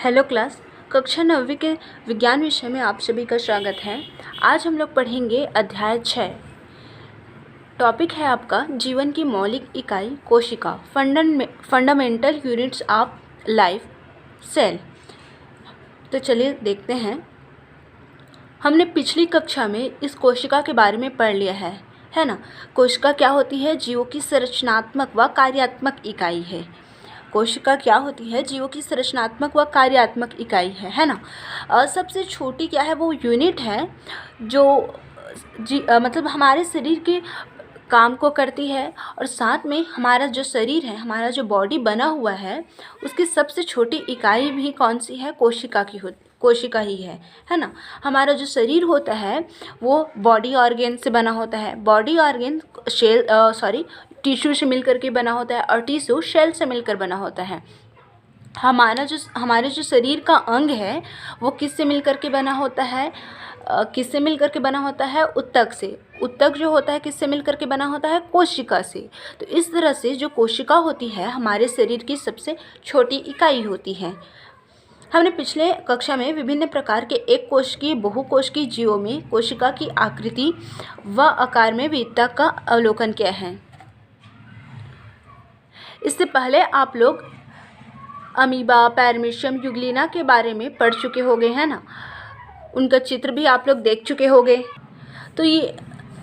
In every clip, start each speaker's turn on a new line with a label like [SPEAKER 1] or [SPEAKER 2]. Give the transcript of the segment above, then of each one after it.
[SPEAKER 1] Hello class. कक्षा 9वीं के विज्ञान विषय में आप सभी का स्वागत है। आज हम लोग पढ़ेंगे अध्याय 6। टॉपिक है आपका जीवन की मौलिक इकाई कोशिका, fundamental units of life, cell. तो चलिए देखते हैं। हमने पिछली कक्षा में इस कोशिका के बारे में पढ़ लिया है ना। कोशिका क्या होती है? जीवों की संरचनात्मक व कार्यात्मक इकाई है। कोशिका क्या होती है? जीवों की संरचनात्मक व कार्यात्मक इकाई है ना। सबसे छोटी क्या है? वो यूनिट है जो मतलब हमारे शरीर के काम को करती है, और साथ में हमारा जो शरीर है, हमारा जो बॉडी बना हुआ है, उसकी सबसे छोटी इकाई भी कौन सी है? कोशिका ही है ना। हमारा जो शरीर होता है वो बॉडी ऑर्गेन से बना होता है। बॉडी ऑर्गेन टिश्यू से मिलकर के बना होता है, और टिश्यू सेल से मिलकर बना होता है। हमारे जो शरीर का अंग है वो किससे मिलकर के बना होता है? किससे मिलकर के बना होता है? उत्तक से। उत्तक जो होता है किससे मिलकर के बना होता है? कोशिका से। तो इस तरह से जो कोशिका होती है हमारे शरीर की सबसे छोटी इकाई होती है। हमने पिछले कक्षा में विभिन्न प्रकार के एक कोशिकीय, बहुकोशिकीय जीवों में कोशिका की आकृति व आकार में विविधता का अवलोकन किया है। इससे पहले आप लोग अमीबा, पैरामीशियम, यूग्लिना के बारे में पढ़ चुके होंगे, है ना। उनका चित्र भी आप लोग देख चुके होंगे।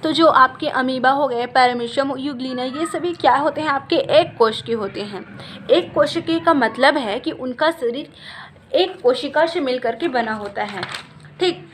[SPEAKER 1] तो जो आपके अमीबा हो गए, पैरामीशियम, यूग्लिना, ये सभी क्या होते हैं? आपके एक कोशिकीय होते हैं। एक कोशिकीय का मतलब है कि उनका शरीर एक कोशिका से मिलकर के बना होता है। ठीक,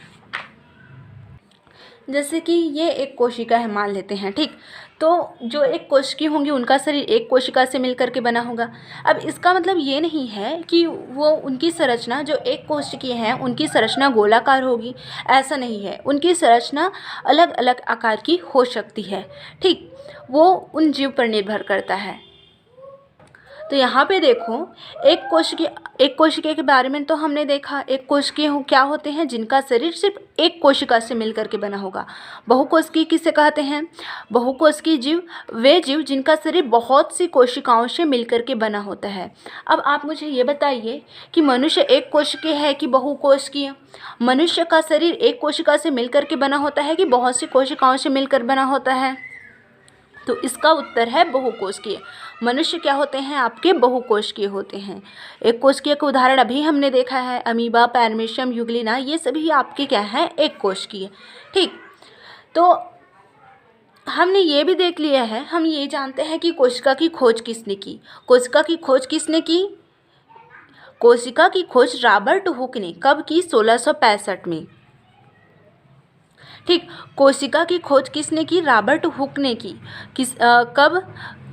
[SPEAKER 1] जैसे कि ये एक कोशिका है मान लेते हैं। ठीक, तो जो एक कोशिकीय होंगी उनका शरीर एक कोशिका से मिलकर के बना होगा। अब इसका मतलब ये नहीं है कि वो उनकी संरचना, जो एक कोशिकीय है उनकी संरचना गोलाकार होगी, ऐसा नहीं है। उनकी संरचना अलग अलग आकार की हो सकती है। ठीक, वो उन जीव पर निर्भर करता है। तो यहाँ पे देखो, एक कोशिका के बारे में तो हमने देखा। एक कोशिकीय क्या होते हैं? जिनका शरीर सिर्फ एक कोशिका से मिलकर के बना होगा। बहुकोशिकीय किसे कहते हैं? बहुकोशिकीय जीव वे जीव जिनका शरीर बहुत सी कोशिकाओं से मिलकर के बना होता है। अब आप मुझे ये बताइए कि मनुष्य एक कोशिकीय है कि बहुकोशिकीय? मनुष्य का शरीर एक कोशिका से मिलकर के बना होता है कि बहुत सी कोशिकाओं से मिलकर बना होता है? तो इसका उत्तर है बहुकोशिकीय। मनुष्य क्या होते हैं? आपके बहुकोशिकीय होते हैं। एक कोशिकीय का उदाहरण अभी हमने देखा है, अमीबा, पैरामीशियम, यूग्लिना, ये सभी आपके क्या हैं? एक कोशिकीय। ठीक, तो हमने ये भी देख लिया है, हम ये जानते हैं कि कोशिका की खोज किसने की? कोशिका की खोज किसने की? कोशिका की खोज रॉबर्ट हुक ने कब की? 1665 में। ठीक, कोशिका की खोज किसने की? रॉबर्ट हुक ने की। कब?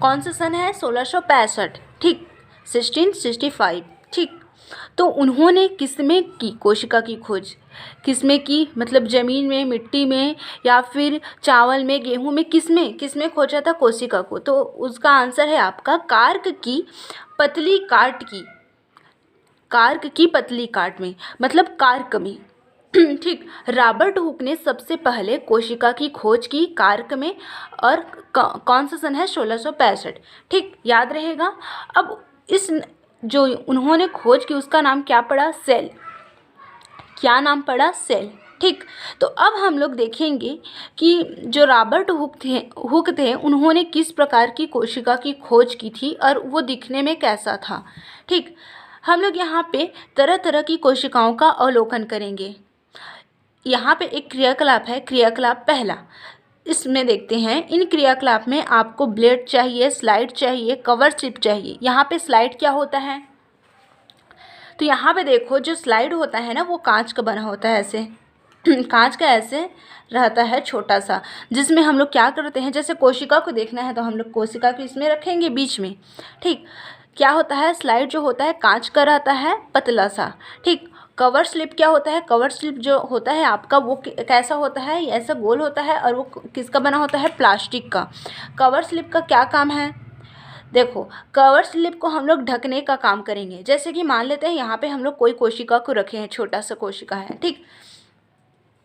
[SPEAKER 1] कौन सा सन है? 1665। ठीक, 1665। ठीक, तो उन्होंने किसमें की कोशिका की खोज? किसमें की? मतलब ज़मीन में, मिट्टी में, या फिर चावल में, गेहूं में, किसमें खोजा था कोशिका को? तो उसका आंसर है आपका कार्क की पतली काट की। कार्क की पतली काट में, मतलब कार्क में। ठीक, रॉबर्ट हुक ने सबसे पहले कोशिका की खोज की कार्क में, और कौन सा सन है? 1665। ठीक, याद रहेगा। अब इस जो उन्होंने खोज की उसका नाम क्या पड़ा? सेल। क्या नाम पड़ा? सेल। ठीक, तो अब हम लोग देखेंगे कि जो रॉबर्ट हुक थे उन्होंने किस प्रकार की कोशिका की खोज की थी और वो दिखने में कैसा था। ठीक, हम लोग यहाँ पे तरह तरह की कोशिकाओं का अवलोकन करेंगे। यहाँ पे एक क्रियाकलाप है, क्रियाकलाप पहला। इसमें देखते हैं, इन क्रियाकलाप में आपको ब्लेड चाहिए, स्लाइड चाहिए, कवर स्लिप चाहिए। यहाँ पे स्लाइड क्या होता है? तो यहाँ पे देखो, जो स्लाइड होता है ना वो कांच का बना होता है, ऐसे कांच का ऐसे रहता है छोटा सा, जिसमें हम लोग क्या करते हैं, जैसे कोशिका को देखना है तो हम लोग कोशिका को इसमें रखेंगे बीच में। ठीक, क्या होता है? स्लाइड जो होता है कांच का रहता है, पतला सा। ठीक, कवर स्लिप क्या होता है? कवर स्लिप जो होता है आपका वो कैसा होता है? ऐसा गोल होता है, और वो किसका बना होता है? प्लास्टिक का। कवर स्लिप का क्या काम है? देखो, कवर स्लिप को हम लोग ढकने का काम करेंगे। जैसे कि मान लेते हैं यहाँ पे हम लोग कोई कोशिका को रखे हैं, छोटा सा कोशिका है। ठीक,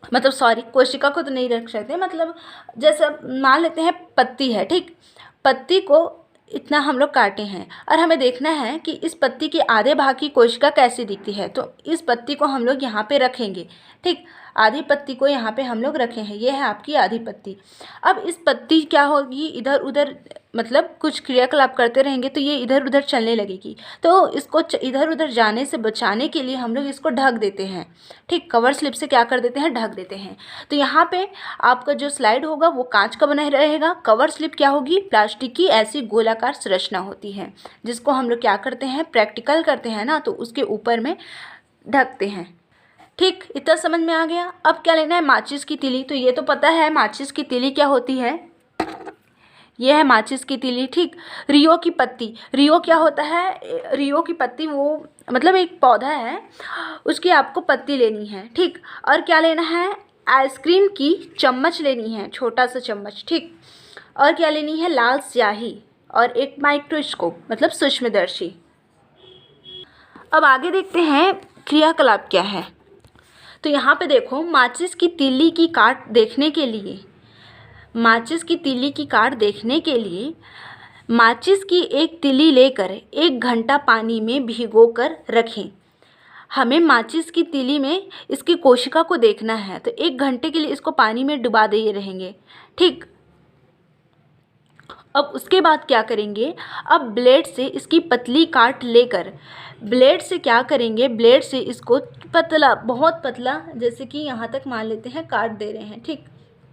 [SPEAKER 1] मतलब सॉरी, कोशिका को तो नहीं रख सकते, मतलब जैसे मान लेते हैं पत्ती है। ठीक, पत्ती को इतना हम लोग काटे हैं और हमें देखना है कि इस पत्ती के आधे भाग की कोशिका कैसी दिखती है। तो इस पत्ती को हम लोग यहाँ पे रखेंगे, ठीक, आधी पत्ती को यहाँ पे हम लोग रखे हैं, ये है आपकी आधी पत्ती। अब इस पत्ती क्या होगी, इधर उधर मतलब कुछ क्रियाकलाप करते रहेंगे तो ये इधर उधर चलने लगेगी। तो इसको इधर उधर जाने से बचाने के लिए हम लोग इसको ढक देते हैं, ठीक, कवर स्लिप से क्या कर देते हैं, ढक देते हैं। तो यहाँ पे आपका जो स्लाइड होगा वो कांच का बना रहेगा, कवर स्लिप क्या होगी, प्लास्टिक की ऐसी गोलाकार संरचना होती है जिसको हम लोग क्या करते हैं, प्रैक्टिकल करते हैं ना, तो उसके ऊपर में ढकते हैं। ठीक, इतना समझ में आ गया। अब क्या लेना है, माचिस की तीली। तो ये तो पता है माचिस की तीली क्या होती है, ये है माचिस की तीली, ठीक। रियो की पत्ती, रियो क्या होता है, रियो की पत्ती वो मतलब एक पौधा है, उसकी आपको पत्ती लेनी है, ठीक। और क्या लेना है, आइसक्रीम की चम्मच लेनी है, छोटा सा चम्मच, ठीक। और क्या लेनी है, लाल स्याही और एक माइक्रोस्कोप मतलब सूक्ष्मदर्शी। अब आगे देखते हैं क्रियाकलाप क्या है। तो यहाँ पे देखो, माचिस की तीली की काट देखने के लिए, माचिस की तीली की काट देखने के लिए माचिस की एक तीली लेकर 1 घंटा पानी में भिगोकर रखें। हमें माचिस की तीली में इसकी कोशिका को देखना है, तो 1 घंटे के लिए इसको पानी में डुबा दिए रहेंगे, ठीक। अब उसके बाद क्या करेंगे, अब ब्लेड से इसकी पतली काट लेकर, ब्लेड से क्या करेंगे, ब्लेड से इसको पतला, बहुत पतला, जैसे कि यहाँ तक मान लेते हैं काट दे रहे हैं, ठीक,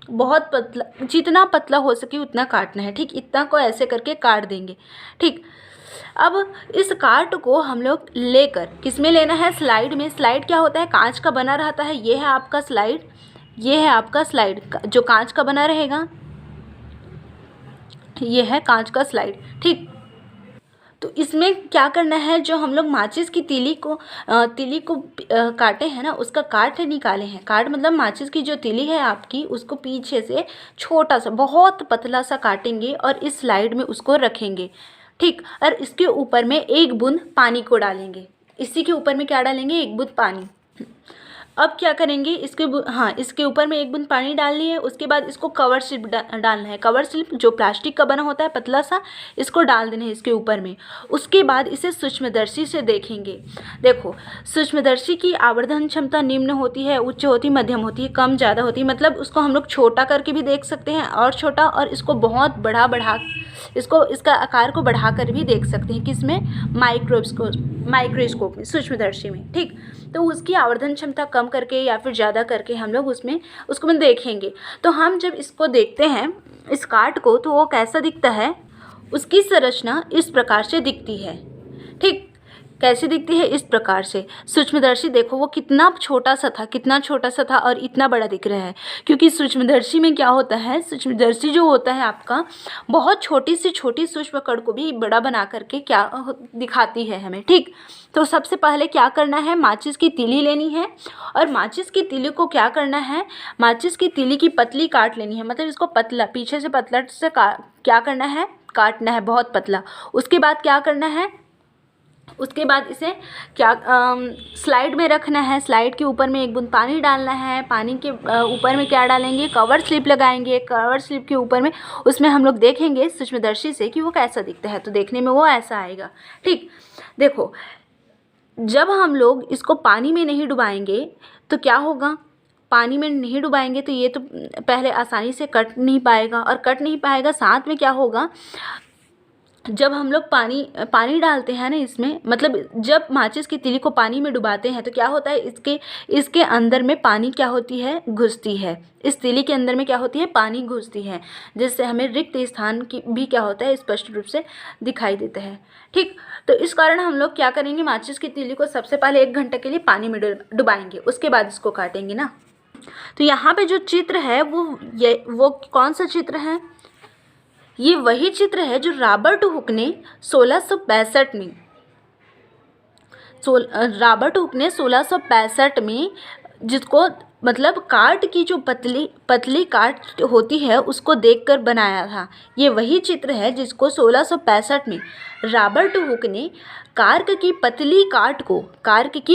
[SPEAKER 1] बहुत पतला, जितना पतला हो सके उतना काटना है, ठीक, इतना को ऐसे करके काट देंगे, ठीक। अब इस काट को हम लोग लेकर किस में लेना है, स्लाइड में। स्लाइड क्या होता है, कांच का बना रहता है, ये है आपका स्लाइड, ये है आपका स्लाइड जो कांच का बना रहेगा, ये है कांच का स्लाइड, ठीक। तो इसमें क्या करना है, जो हम लोग माचिस की तीली को काटे हैं ना, उसका काट निकाले हैं। काट मतलब माचिस की जो तीली है आपकी, उसको पीछे से छोटा सा बहुत पतला सा काटेंगे और इस स्लाइड में उसको रखेंगे, ठीक। और इसके ऊपर में 1 बूंद पानी को डालेंगे, इसी के ऊपर में क्या डालेंगे, 1 बूंद पानी। अब क्या करेंगे, इसके ऊपर में 1 बूंद पानी डालनी है। उसके बाद इसको कवर स्लिप डालना है, कवर स्लिप जो प्लास्टिक का बना होता है पतला सा, इसको डाल देना है इसके ऊपर में। उसके बाद इसे सूक्ष्मदर्शी से देखेंगे। देखो, सूक्ष्मदर्शी की आवर्धन क्षमता निम्न होती है, उच्च होती है, मध्यम होती है, कम ज़्यादा होती है। मतलब उसको हम लोग छोटा करके भी देख सकते हैं और छोटा, और इसको बहुत इसका आकार को बढ़ा कर भी देख सकते हैं, किसमें, माइक्रोस्कोप में, सूक्ष्मदर्शी में, ठीक। तो उसकी आवर्धन क्षमता कम करके या फिर ज़्यादा करके हम लोग उसको देखेंगे। तो हम जब इसको देखते हैं इस काट को, तो वो कैसा दिखता है, उसकी संरचना इस प्रकार से दिखती है, ठीक। कैसे दिखती है, इस प्रकार से। सूक्ष्मदर्शी देखो वो कितना छोटा सा था और इतना बड़ा दिख रहा है, क्योंकि सूक्ष्मदर्शी में क्या होता है, सूक्ष्मदर्शी जो होता है आपका, बहुत छोटी सी छोटी सूक्ष्म कण को भी बड़ा बना करके क्या दिखाती है हमें, ठीक। तो सबसे पहले क्या करना है, माचिस की तीली लेनी है और माचिस की तीली को क्या करना है, माचिस की तीली की पतली काट लेनी है, मतलब इसको पतला, पीछे से पतला से क्या करना है, काटना है बहुत पतला। उसके बाद क्या करना है, उसके बाद इसे क्या स्लाइड में रखना है। स्लाइड के ऊपर में 1 बूंद पानी डालना है, पानी के ऊपर में क्या डालेंगे, कवर स्लिप लगाएंगे। कवर स्लिप के ऊपर में उसमें हम लोग देखेंगे सूक्ष्मदर्शी से कि वो कैसा दिखता है, तो देखने में वो ऐसा आएगा, ठीक। देखो, जब हम लोग इसको पानी में नहीं डुबाएंगे तो क्या होगा, पानी में नहीं डुबाएंगे तो ये तो पहले आसानी से कट नहीं पाएगा, साथ में क्या होगा, जब हम लोग पानी डालते हैं ना इसमें, मतलब जब माचिस की तीली को पानी में डुबाते हैं तो क्या होता है, इसके अंदर में पानी क्या होती है, घुसती है। इस तीली के अंदर में क्या होती है, पानी घुसती है, जिससे हमें रिक्त स्थान की भी क्या होता है, स्पष्ट रूप से दिखाई देता है, ठीक। तो इस कारण हम लोग क्या करेंगे, माचिस की तीली को सबसे पहले 1 घंटे के लिए पानी में डुबाएंगे, उसके बाद इसको काटेंगे ना। तो यहाँ पे जो चित्र है वो कौन सा चित्र है, ये वही चित्र है जो रॉबर्ट हुक ने 1665 में जिसको मतलब काट की जो पतली पतली काट होती है उसको देखकर बनाया था। ये वही चित्र है जिसको 1665 में रॉबर्ट हुक ने कार्क की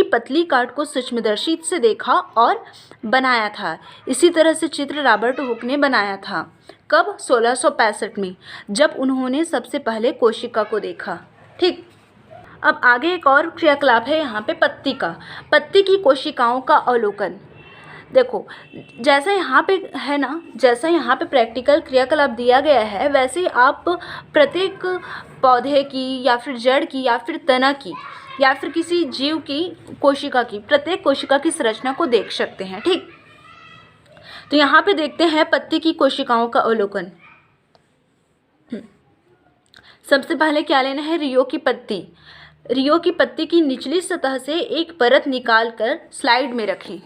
[SPEAKER 1] पतली काट को सूक्ष्मदर्शी से देखा और बनाया था। इसी तरह से चित्र रॉबर्ट हुक ने बनाया था। कब? 1665 में, जब उन्होंने सबसे पहले कोशिका को देखा। ठीक। अब आगे एक और क्रियाकलाप है यहाँ पे पत्ती का। पत्ती की कोशिकाओं का अवलोकन। देखो, जैसा यहाँ पे है ना, जैसा यहाँ पे प्रैक्टिकल क्रियाकलाप दिया गया है, वैसे ही आप प्रत्येक पौधे की या फिर जड़ की या फिर तना की या फिर किसी जीव की कोशिका की, प्रत्येक कोशिका की संरचना को देख सकते हैं। ठीक। तो यहाँ पे देखते हैं पत्ती की कोशिकाओं का अवलोकन। सबसे पहले क्या लेना है? रियो की पत्ती। रियो की पत्ती की निचली सतह से एक परत निकालकर स्लाइड में रखें।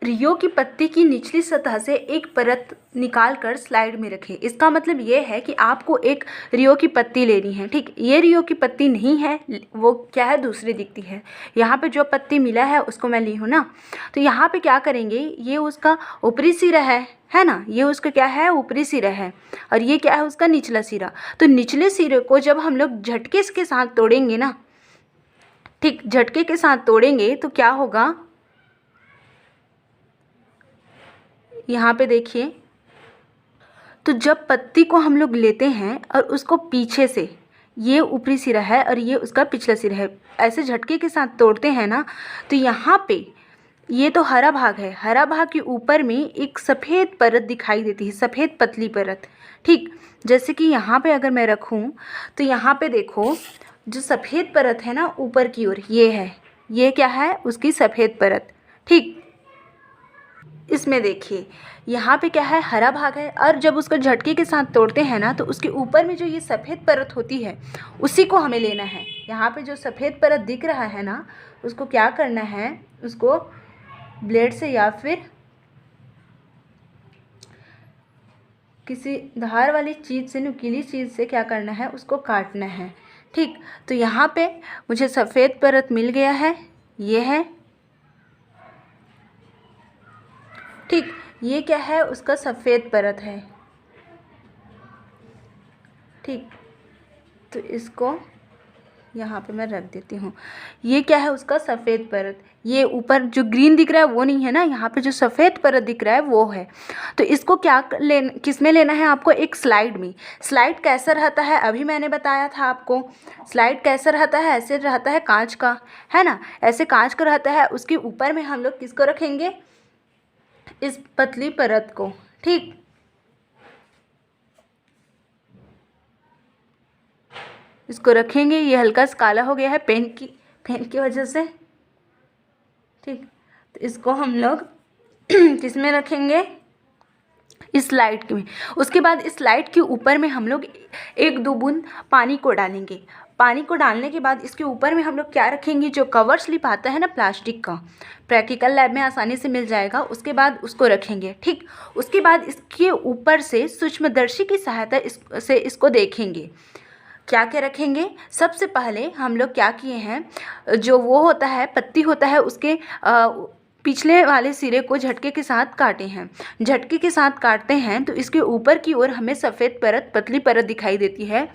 [SPEAKER 1] रियो की पत्ती की निचली सतह से एक परत निकालकर स्लाइड में रखें। इसका मतलब ये है कि आपको एक रियो की पत्ती लेनी है। ठीक। ये रियो की पत्ती नहीं है, वो क्या है, दूसरी दिखती है। यहाँ पे जो पत्ती मिला है उसको मैं ली हूँ ना, तो यहाँ पे क्या करेंगे, ये उसका ऊपरी सिरा है ना, ये उसका क्या है, ऊपरी सिरा है, और ये क्या है, उसका निचला सिरा। तो निचले सिरे को जब हम लोग झटके के साथ तोड़ेंगे ना, ठीक, झटके के साथ तोड़ेंगे तो क्या होगा, यहाँ पे देखिए, तो जब पत्ती को हम लोग लेते हैं और उसको पीछे से, ये ऊपरी सिरा है और ये उसका पिछला सिरा है, ऐसे झटके के साथ तोड़ते हैं ना, तो यहाँ पे ये तो हरा भाग है, हरा भाग के ऊपर में एक सफ़ेद परत दिखाई देती है, सफ़ेद पतली परत। ठीक। जैसे कि यहाँ पे अगर मैं रखूँ तो यहाँ पे देखो, जो सफ़ेद परत है ना ऊपर की ओर, ये है, ये क्या है, उसकी सफ़ेद परत। ठीक। इसमें देखिए, यहाँ पे क्या है, हरा भाग है, और जब उसको झटके के साथ तोड़ते हैं ना, तो उसके ऊपर में जो ये सफ़ेद परत होती है उसी को हमें लेना है। यहाँ पे जो सफ़ेद परत दिख रहा है ना, उसको क्या करना है, उसको ब्लेड से या फिर किसी धार वाली चीज़ से, नुकीली चीज़ से क्या करना है, उसको काटना है। ठीक। तो यहाँ पे मुझे सफ़ेद परत मिल गया है, ये है। ठीक। ये क्या है, उसका सफ़ेद परत है। ठीक। तो इसको यहाँ पे मैं रख देती हूँ। ये क्या है, उसका सफ़ेद परत। ये ऊपर जो ग्रीन दिख रहा है वो नहीं है ना, यहाँ पे जो सफ़ेद परत दिख रहा है वो है। तो इसको क्या किस में लेना है आपको, एक स्लाइड में। स्लाइड कैसा रहता है, अभी मैंने बताया था आपको। स्लाइड कैसा रहता है, ऐसे रहता है, कांच का, है ना, ऐसे कांच का रहता है। उसके ऊपर में हम लोग किसको रखेंगे, इस पतली परत को। ठीक। इसको रखेंगे, ये हल्का सा काला हो गया है पेन की वजह से। ठीक। तो इसको हम लोग किस में रखेंगे, इस स्लाइड में। उसके बाद इस स्लाइड के ऊपर में हम लोग 1-2 बूंद पानी को डालेंगे। पानी को डालने के बाद इसके ऊपर में हम लोग क्या रखेंगे, जो कवर स्लिप आता है ना प्लास्टिक का, प्रैक्टिकल लैब में आसानी से मिल जाएगा, उसके बाद उसको रखेंगे। ठीक। उसके बाद इसके ऊपर से सूक्ष्मदर्शी की सहायता से इसको देखेंगे। क्या क्या रखेंगे, सबसे पहले हम लोग क्या किए हैं, जो वो होता है, पत्ती होता है, उसके पिछले वाले सिरे को झटके के साथ काटे हैं। झटके के साथ काटते हैं तो इसके ऊपर की ओर हमें सफ़ेद परत, पतली परत दिखाई देती है।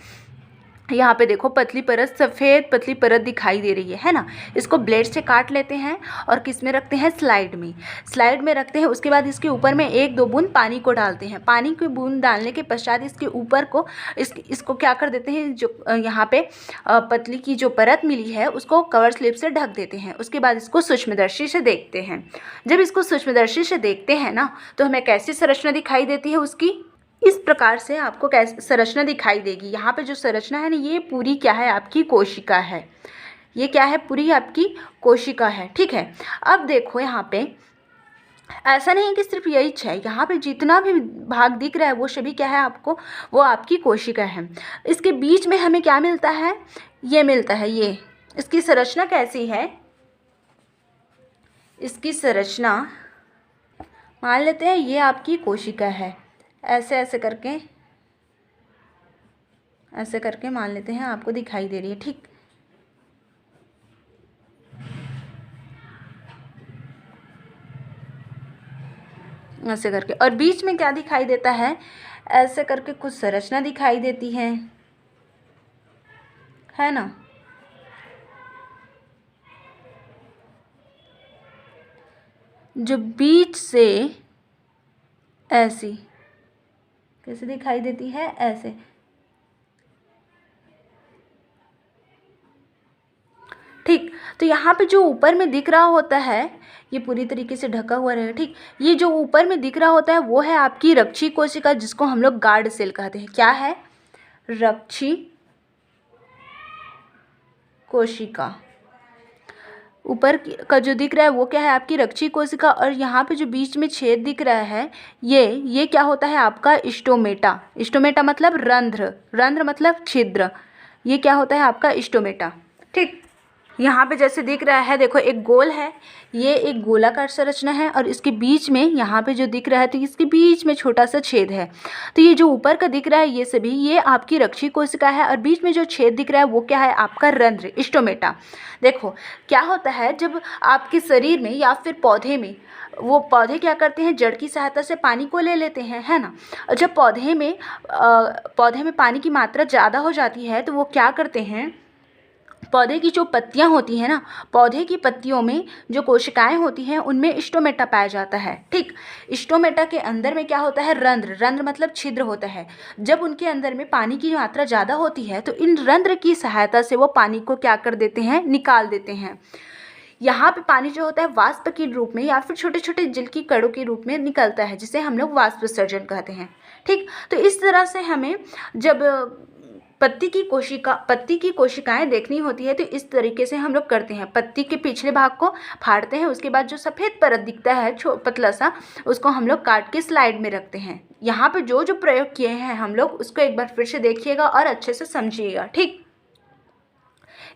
[SPEAKER 1] यहाँ पे देखो, पतली परत, सफ़ेद पतली परत दिखाई दे रही है ना। इसको ब्लेड से काट लेते हैं और किस में रखते हैं, स्लाइड में। स्लाइड में रखते हैं। उसके बाद इसके ऊपर में 1-2 बूंद पानी को डालते हैं। पानी की बूंद डालने के पश्चात इसके ऊपर को इसको क्या कर देते हैं, जो यहाँ पे पतली की जो परत मिली है उसको कवर स्लिप से ढक देते हैं। उसके बाद इसको सूक्ष्मदर्शी से देखते हैं। जब इसको सूक्ष्मदर्शी से देखते हैं ना, तो हमें कैसी संरचना दिखाई देती है उसकी, इस प्रकार से आपको कैसे संरचना दिखाई देगी। यहाँ पे जो संरचना है ना, ये पूरी क्या है, आपकी कोशिका है। ये क्या है, पूरी आपकी कोशिका है। ठीक है। अब देखो, यहाँ पे ऐसा नहीं कि सिर्फ यही है, यहाँ पे जितना भी भाग दिख रहा है वो सभी क्या है आपको, वो आपकी कोशिका है। इसके बीच में हमें क्या मिलता है, ये मिलता है, ये इसकी संरचना कैसी है, इसकी संरचना मान लेते हैं ये आपकी कोशिका है। ऐसे ऐसे करके मान लेते हैं, आपको दिखाई दे रही है। ठीक। ऐसे करके। और बीच में क्या दिखाई देता है, ऐसे करके कुछ संरचना दिखाई देती है ना। जो बीच से ऐसी कैसे दिखाई देती है, ऐसे। ठीक, तो यहाँ पे जो ऊपर में दिख रहा होता है ये पूरी तरीके से ढका हुआ रहेगा। ठीक, ये जो ऊपर में दिख रहा होता है वो है आपकी रक्षी कोशिका, जिसको हम लोग गार्ड सेल कहते हैं। क्या है, रक्षी कोशिका। ऊपर का जो दिख रहा है वो क्या है, आपकी रक्षी कोशिका। और यहाँ पे जो बीच में छेद दिख रहा है ये क्या होता है, आपका स्टोमेटा। स्टोमेटा मतलब रंध्र, रंध्र मतलब छिद्र। ये क्या होता है, आपका स्टोमेटा। ठीक, यहाँ पे जैसे दिख रहा है, देखो एक गोल है, ये एक गोलाकार संरचना है और इसके बीच में यहाँ पे जो दिख रहा है तो इसके बीच में छोटा सा छेद है। तो ये जो ऊपर का दिख रहा है ये सभी, ये आपकी रक्षी कोशिका है। और बीच में जो छेद दिख रहा है वो क्या है, आपका रंध्र, स्टोमेटा। देखो क्या होता है, जब आपके शरीर में या फिर पौधे में, वो पौधे क्या करते हैं, जड़ की सहायता से पानी को ले लेते हैं, है ना। और जब पौधे में पानी की मात्रा ज़्यादा हो जाती है तो वो क्या करते हैं, पौधे की जो पत्तियां होती हैं ना, पौधे की पत्तियों में जो कोशिकाएं होती हैं उनमें स्टोमेटा पाया जाता है। ठीक, स्टोमेटा के अंदर में क्या होता है, रंध्र, रंध्र मतलब छिद्र होता है। जब उनके अंदर में पानी की मात्रा ज़्यादा होती है तो इन रंध्र की सहायता से वो पानी को क्या कर देते हैं, निकाल देते हैं। यहाँ पे पानी जो होता है वाष्प के रूप में या फिर छोटे छोटे जल की कणों के रूप में निकलता है, जिसे हम लोग वाष्प विसर्जन कहते हैं। ठीक, तो इस तरह से हमें जब पत्ती की कोशिकाएं देखनी होती है तो इस तरीके से हम लोग करते हैं। पत्ती के पिछले भाग को फाड़ते हैं, उसके बाद जो सफ़ेद परत दिखता है पतला सा, उसको हम लोग काट के स्लाइड में रखते हैं। यहाँ पे जो जो प्रयोग किए हैं हम लोग उसको एक बार फिर से देखिएगा और अच्छे से समझिएगा। ठीक,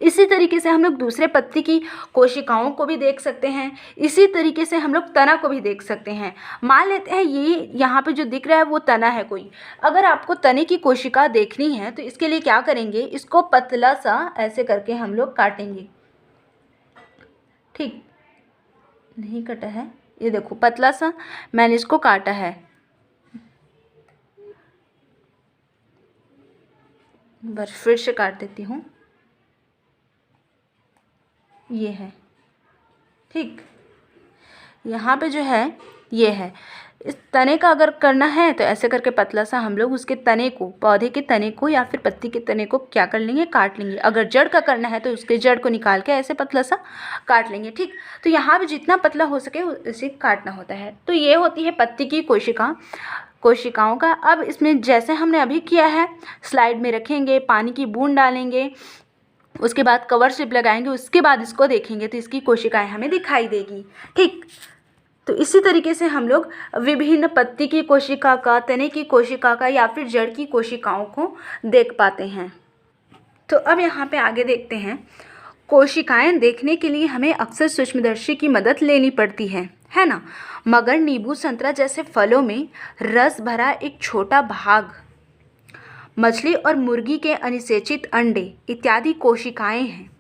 [SPEAKER 1] इसी तरीके से हम लोग दूसरे पत्ती की कोशिकाओं को भी देख सकते हैं। इसी तरीके से हम लोग तना को भी देख सकते हैं। मान लेते हैं ये यहाँ पे जो दिख रहा है वो तना है कोई। अगर आपको तने की कोशिका देखनी है तो इसके लिए क्या करेंगे, इसको पतला सा ऐसे करके हम लोग काटेंगे। ठीक, नहीं कटा है, ये देखो पतला सा मैंने इसको काटा है। बस फिर से काट देती हूँ, ये है। ठीक, यहाँ पे जो है ये है। इस तने का अगर करना है तो ऐसे करके पतला सा हम लोग उसके तने को, पौधे के तने को या फिर पत्ती के तने को क्या कर लेंगे, काट लेंगे। अगर जड़ का करना है तो उसके जड़ को निकाल के ऐसे पतला सा काट लेंगे। ठीक, तो यहाँ पे जितना पतला हो सके उसे काटना होता है। तो ये होती है पत्ती की कोशिकाओं का। अब इसमें जैसे हमने अभी किया है, स्लाइड में रखेंगे, पानी की बूंद डालेंगे, उसके बाद कवर स्लिप लगाएंगे, उसके बाद इसको देखेंगे तो इसकी कोशिकाएं हमें दिखाई देगी। ठीक, तो इसी तरीके से हम लोग विभिन्न पत्ती की कोशिका का, तने की कोशिका का या फिर जड़ की कोशिकाओं को देख पाते हैं। तो अब यहाँ पे आगे देखते हैं। कोशिकाएं देखने के लिए हमें अक्सर सूक्ष्मदर्शी की मदद लेनी पड़ती है ना। मगर नींबू, संतरा जैसे फलों में रस भरा एक छोटा भाग, मछली और मुर्गी के अनिषेचित अंडे इत्यादि कोशिकाएं हैं।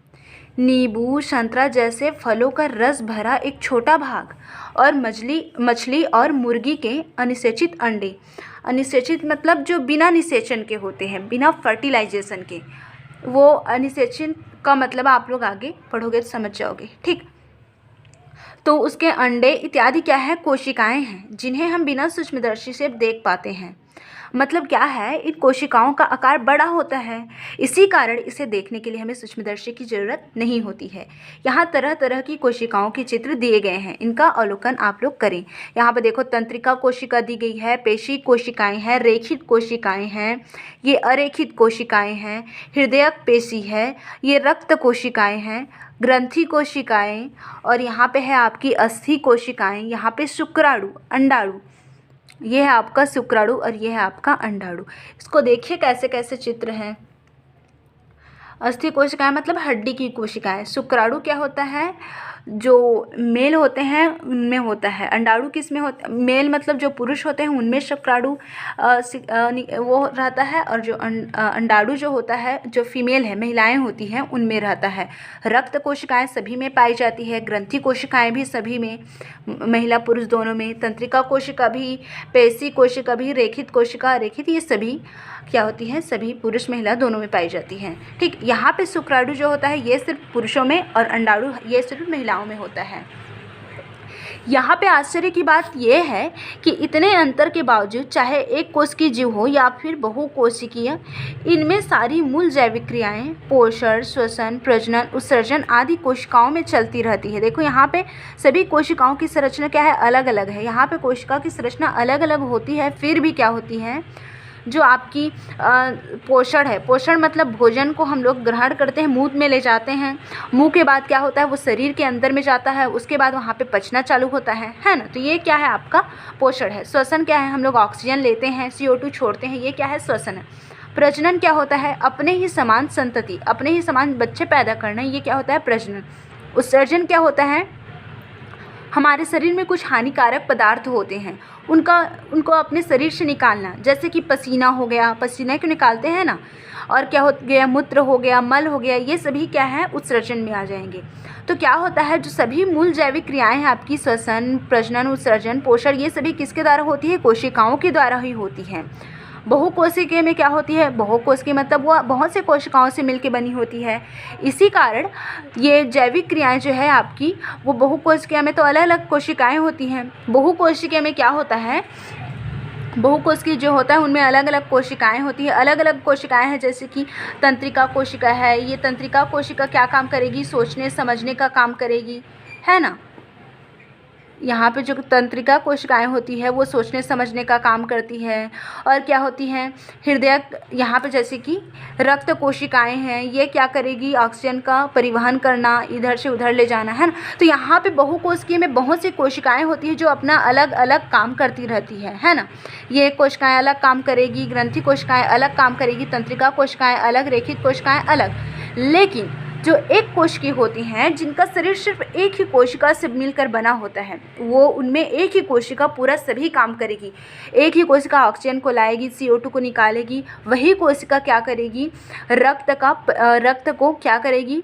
[SPEAKER 1] नींबू, संतरा जैसे फलों का रस भरा एक छोटा भाग और मछली और मुर्गी के अनिषेचित अंडे। अनिषेचित मतलब जो बिना निषेचन के होते हैं, बिना फर्टिलाइजेशन के। वो अनिषेचन का मतलब आप लोग आगे पढ़ोगे तो समझ जाओगे। ठीक, तो उसके अंडे इत्यादि क्या है, कोशिकाएं हैं जिन्हें हम बिना सूक्ष्मदर्शी से देख पाते हैं। मतलब क्या है, इन कोशिकाओं का आकार बड़ा होता है, इसी कारण इसे देखने के लिए हमें सूक्ष्मदर्शी की ज़रूरत नहीं होती है। यहाँ तरह तरह की कोशिकाओं के चित्र दिए गए हैं, इनका अवलोकन आप लोग करें। यहाँ पर देखो तंत्रिका कोशिका दी गई है, पेशी कोशिकाएं हैं, रेखित कोशिकाएं हैं, ये अरेखित कोशिकाएं हैं, हृदयक पेशी है, ये रक्त कोशिकाएं हैं, ग्रंथि कोशिकाएं, और यहाँ पे है आपकी अस्थि कोशिकाएं, यहाँ पे शुक्राणु, अंडाणु, ये है आपका शुक्राणु और ये है आपका अंडाणु। इसको देखिए कैसे कैसे चित्र हैं। अस्थि कोशिकाएं मतलब हड्डी की कोशिकाएं। शुक्राणु क्या होता है, जो मेल होते हैं उनमें होता है। अंडाणु किस में होता, मेल मतलब जो पुरुष होते हैं उनमें शुक्राणु वो रहता है, और जो अंडाणु जो होता है, जो फीमेल है, महिलाएं होती हैं, उनमें रहता है। रक्त कोशिकाएं सभी में पाई जाती है, ग्रंथि कोशिकाएं भी सभी में, महिला पुरुष दोनों में, तंत्रिका कोशिका भी, पेशी कोशिका भी, रेखित कोशिका, रेखित, ये सभी क्या होती हैं, सभी पुरुष महिला दोनों में पाई जाती हैं। ठीक, यहाँ पे शुक्राणु जो होता है ये सिर्फ पुरुषों में, और अंडाणु ये सिर्फ महिलाओं में होता है। यहाँ पे आश्चर्य की बात यह है कि इतने अंतर के बावजूद, चाहे एक कोशिकीय जीव हो या फिर बहुकोशिकीय, इनमें सारी मूल जैविक क्रियाएं पोषण, श्वसन, प्रजनन, उत्सर्जन आदि कोशिकाओं में चलती रहती है। देखो यहाँ पे सभी कोशिकाओं की संरचना क्या है, अलग अलग है। यहाँ पे कोशिका की संरचना अलग अलग होती है, फिर भी क्या होती है, जो आपकी पोषण है, पोषण मतलब भोजन को हम लोग ग्रहण करते हैं, मुंह में ले जाते हैं, मुंह के बाद क्या होता है, वो शरीर के अंदर में जाता है, उसके बाद वहाँ पे पचना चालू होता है ना। तो ये क्या है, आपका पोषण है। श्वसन क्या है, हम लोग ऑक्सीजन लेते हैं, CO2 छोड़ते हैं, ये क्या है, श्वसन है। प्रजनन क्या होता है, अपने ही समान संतति, अपने ही समान बच्चे पैदा करना, ये क्या होता है, प्रजनन। उत्सर्जन क्या होता है, हमारे शरीर में कुछ हानिकारक पदार्थ होते हैं, उनको अपने शरीर से निकालना, जैसे कि पसीना हो गया, पसीना क्यों निकालते हैं ना, और क्या हो गया, मूत्र हो गया, मल हो गया, ये सभी क्या है, उत्सर्जन में आ जाएंगे। तो क्या होता है, जो सभी मूल जैविक क्रियाएं हैं आपकी, श्वसन, प्रजनन, उत्सर्जन, पोषण, ये सभी किसके द्वारा होती है, कोशिकाओं के द्वारा ही होती है। बहुकोशिकीय में क्या होती है, बहुकोशिकीय मतलब वो बहुत से कोशिकाओं से मिलकर बनी होती है। इसी कारण ये जैविक क्रियाएं जो है आपकी, वो बहुकोशिकीय में तो अलग अलग कोशिकाएं होती हैं। बहुकोशिकीय में क्या होता है, बहुकोशिकीय जो होता है उनमें अलग अलग कोशिकाएं होती है, अलग अलग कोशिकाएं हैं, जैसे कि तंत्रिका कोशिका है। ये तंत्रिका कोशिका क्या काम करेगी, सोचने समझने का काम करेगी, है ना। यहाँ पे जो तंत्रिका कोशिकाएं होती है वो सोचने समझने का काम करती है। और क्या होती हैं, हृदय, यहाँ पे जैसे कि रक्त कोशिकाएं हैं, ये क्या करेगी, ऑक्सीजन का परिवहन करना, इधर से उधर ले जाना, है ना। तो यहाँ पे बहुकोशिकीय में बहुत सी कोशिकाएं होती हैं जो अपना अलग अलग काम करती रहती है ना। ये कोशिकाएं अलग काम करेगी, ग्रंथि कोशिकाएं अलग काम करेगी, तंत्रिका कोशिकाएं अलग, रेखित कोशिकाएं अलग। लेकिन जो एक कोश की होती हैं, जिनका शरीर सिर्फ एक ही कोशिका से मिलकर बना होता है, वो उनमें एक ही कोशिका पूरा सभी काम करेगी। एक ही कोशिका ऑक्सीजन को लाएगी, CO2 को निकालेगी, वही कोशिका क्या करेगी, रक्त को क्या करेगी,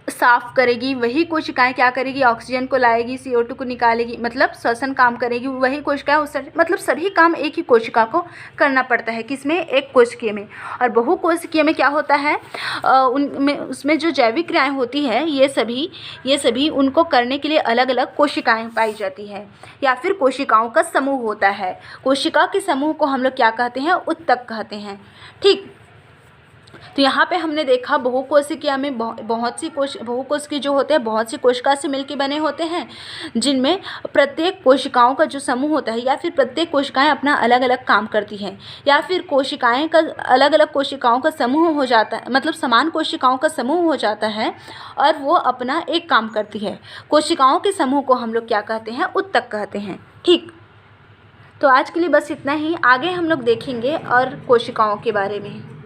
[SPEAKER 1] साफ करेगी। वही कोशिकाएं क्या करेगी, ऑक्सीजन को लाएगी, CO2 को निकालेगी, मतलब श्वसन काम करेगी। वही कोशिकाएं उत्सर्जन, मतलब सभी काम एक ही कोशिका को करना पड़ता है, किसमें, एक कोशिकीय में। और बहुकोशिकीय में क्या होता है, उनमें उसमें जो जैविक क्रियाएं होती है, ये सभी उनको करने के लिए अलग अलग कोशिकाएं पाई जाती है, या फिर कोशिकाओं का समूह होता है। कोशिका के समूह को हम लोग क्या कहते हैं, उत्तक कहते हैं। ठीक, तो यहाँ पे हमने देखा बहुकोशिकीय में बहुकोशिकीय जो होते हैं बहुत सी कोशिका से मिलकर बने होते हैं, जिनमें प्रत्येक कोशिकाओं का जो समूह होता है, या फिर प्रत्येक कोशिकाएं अपना अलग अलग काम करती हैं, या फिर कोशिकाएं का अलग अलग कोशिकाओं का समूह हो जाता है, मतलब समान कोशिकाओं का समूह हो जाता है और वो अपना एक काम करती है। कोशिकाओं के समूह को हम लोग क्या कहते हैं, उत्तक कहते हैं। ठीक, तो आज के लिए बस इतना ही, आगे हम लोग देखेंगे और कोशिकाओं के बारे में।